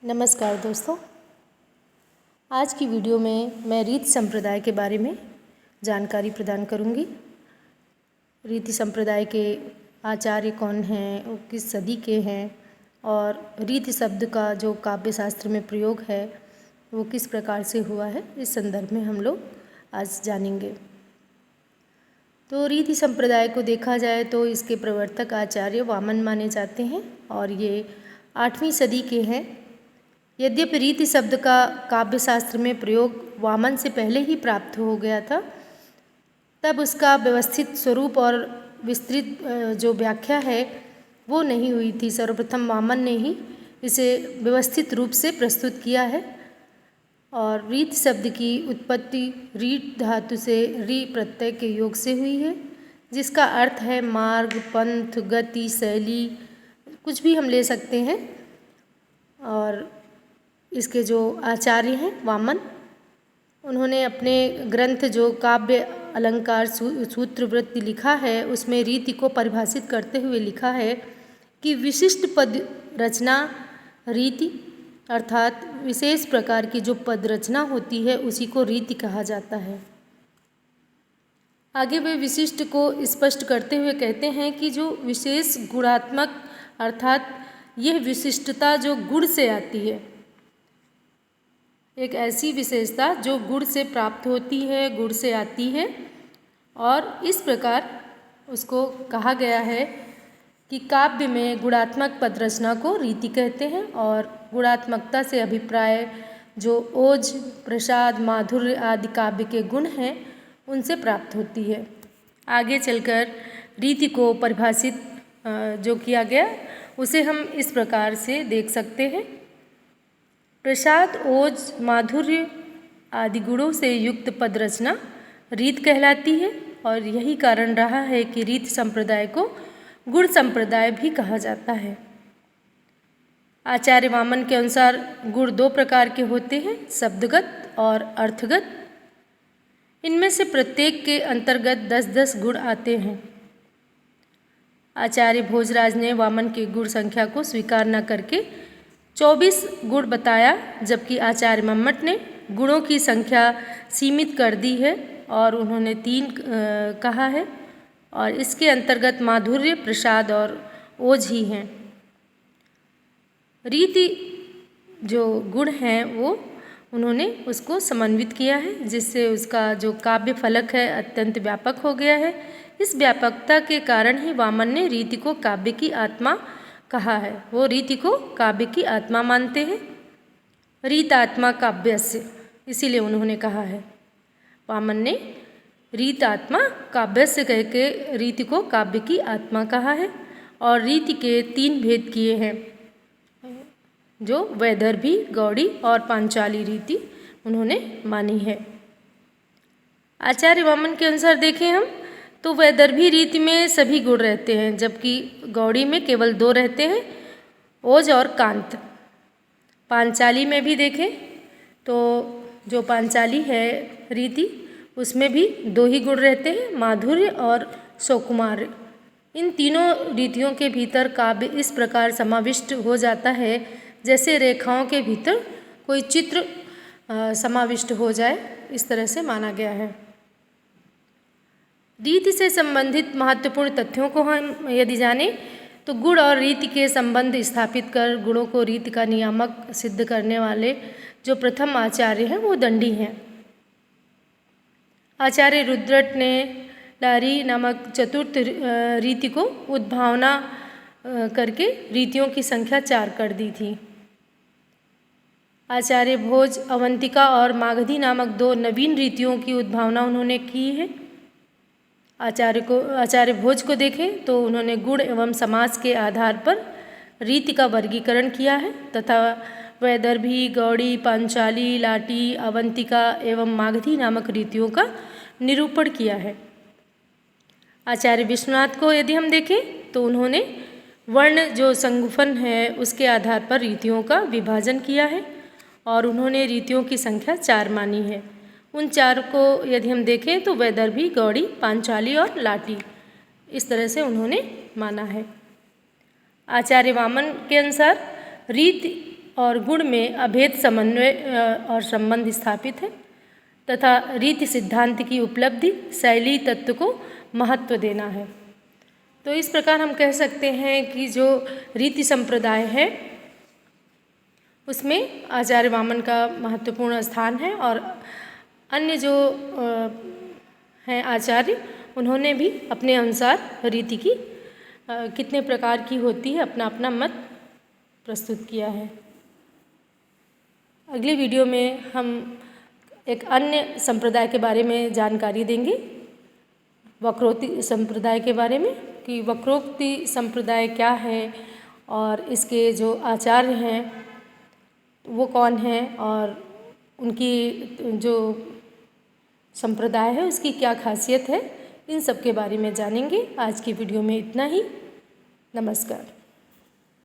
नमस्कार दोस्तों, आज की वीडियो में मैं रीति संप्रदाय के बारे में जानकारी प्रदान करूंगी। रीति संप्रदाय के आचार्य कौन हैं, वो किस सदी के हैं और रीति शब्द का जो काव्य शास्त्र में प्रयोग है वो किस प्रकार से हुआ है, इस संदर्भ में हम लोग आज जानेंगे। तो रीति संप्रदाय को देखा जाए तो इसके प्रवर्तक आचार्य वामन माने जाते हैं और ये 8वीं सदी के हैं। यद्यपि रीति शब्द का काव्य शास्त्र में प्रयोग वामन से पहले ही प्राप्त हो गया था, तब उसका व्यवस्थित स्वरूप और विस्तृत जो व्याख्या है वो नहीं हुई थी। सर्वप्रथम वामन ने ही इसे व्यवस्थित रूप से प्रस्तुत किया है। और रीत शब्द की उत्पत्ति रीट धातु से री प्रत्यय के योग से हुई है, जिसका अर्थ है मार्ग, पंथ, गति, शैली, कुछ भी हम ले सकते हैं। और इसके जो आचार्य हैं वामन, उन्होंने अपने ग्रंथ जो काव्य अलंकार सूत्रवृत्ति लिखा है उसमें रीति को परिभाषित करते हुए लिखा है कि विशिष्ट पद रचना रीति, अर्थात विशेष प्रकार की जो पद रचना होती है उसी को रीति कहा जाता है। आगे वे विशिष्ट को स्पष्ट करते हुए कहते हैं कि जो विशेष गुणात्मक, अर्थात यह विशिष्टता जो गुण से आती है, एक ऐसी विशेषता जो गुण से प्राप्त होती है, गुण से आती है, और इस प्रकार उसको कहा गया है कि काव्य में गुणात्मक पद रचना को रीति कहते हैं। और गुणात्मकता से अभिप्राय जो ओज, प्रसाद, माधुर्य आदि काव्य के गुण हैं उनसे प्राप्त होती है। आगे चलकर रीति को परिभाषित जो किया गया उसे हम इस प्रकार से देख सकते हैं। प्रसाद, ओज, माधुर्य आदि गुणों से युक्त पद रचना रीत कहलाती है। और यही कारण रहा है कि रीत संप्रदाय को गुण संप्रदाय भी कहा जाता है। आचार्य वामन के अनुसार गुण दो प्रकार के होते हैं, शब्दगत और अर्थगत। इनमें से प्रत्येक के अंतर्गत 10-10 गुण आते हैं। आचार्य भोजराज ने वामन के गुण संख्या को स्वीकार न करके 24 गुण बताया, जबकि आचार्य मम्मट ने गुणों की संख्या सीमित कर दी है और उन्होंने 3 कहा है। और इसके अंतर्गत माधुर्य, प्रसाद और ओज ही हैं। रीति जो गुण हैं वो उन्होंने उसको समन्वित किया है, जिससे उसका जो काव्य फलक है अत्यंत व्यापक हो गया है। इस व्यापकता के कारण ही वामन ने रीति को काव्य की आत्मा कहा है। वो रीति को काव्य की आत्मा मानते हैं। रीत आत्मा काव्यस्य, इसीलिए उन्होंने कहा है, वामन ने रीत आत्मा काव्यस्य कह के रीति को काव्य की आत्मा कहा है। और रीति के 3 भेद किए हैं, जो वैदर्भी, गौड़ी और पांचाली रीति उन्होंने मानी है। आचार्य वामन के अनुसार देखें हम तो वैदर्भी रीति में सभी गुण रहते हैं, जबकि गौड़ी में केवल 2 रहते हैं, ओज और कांत। पांचाली में भी देखें तो जो पांचाली है रीति उसमें भी 2 ही गुण रहते हैं, माधुर्य और सौकुमार्य। इन तीनों रीतियों के भीतर काव्य इस प्रकार समाविष्ट हो जाता है जैसे रेखाओं के भीतर कोई चित्र समाविष्ट हो जाए, इस तरह से माना गया है। रीति से संबंधित महत्वपूर्ण तथ्यों को हम यदि जानें तो गुण और रीति के संबंध स्थापित कर गुणों को रीति का नियामक सिद्ध करने वाले जो प्रथम आचार्य हैं वो दंडी हैं। आचार्य रुद्रट ने लारी नामक चतुर्थ रीति को उद्भावना करके रीतियों की संख्या 4 कर दी थी। आचार्य भोज अवंतिका और मागधी नामक 2 नवीन रीतियों की उद्भावना उन्होंने की है। आचार्य भोज को देखें तो उन्होंने गुण एवं समास के आधार पर रीति का वर्गीकरण किया है तथा वैदर्भी, गौड़ी, पांचाली, लाटी, अवंतिका एवं मागधी नामक रीतियों का निरूपण किया है। आचार्य विश्वनाथ को यदि हम देखें तो उन्होंने वर्ण जो संगुफन है उसके आधार पर रीतियों का विभाजन किया है और उन्होंने रीतियों की संख्या 4 मानी है। उन 4 को यदि हम देखें तो वैदर्भी, गौड़ी, पांचाली और लाटी, इस तरह से उन्होंने माना है। आचार्य वामन के अनुसार रीति और गुण में अभेद समन्वय और संबंध स्थापित है तथा रीति सिद्धांत की उपलब्धि शैली तत्व को महत्व देना है। तो इस प्रकार हम कह सकते हैं कि जो रीति संप्रदाय है उसमें आचार्य वामन का महत्वपूर्ण स्थान है और अन्य जो हैं आचार्य उन्होंने भी अपने अनुसार रीति की कितने प्रकार की होती है अपना अपना मत प्रस्तुत किया है। अगली वीडियो में हम एक अन्य संप्रदाय के बारे में जानकारी देंगे, वक्रोक्ति संप्रदाय के बारे में, कि वक्रोक्ति संप्रदाय क्या है और इसके जो आचार्य हैं वो कौन हैं और उनकी जो संप्रदाय है उसकी क्या खासियत है, इन सब के बारे में जानेंगे। आज की वीडियो में इतना ही। नमस्कार।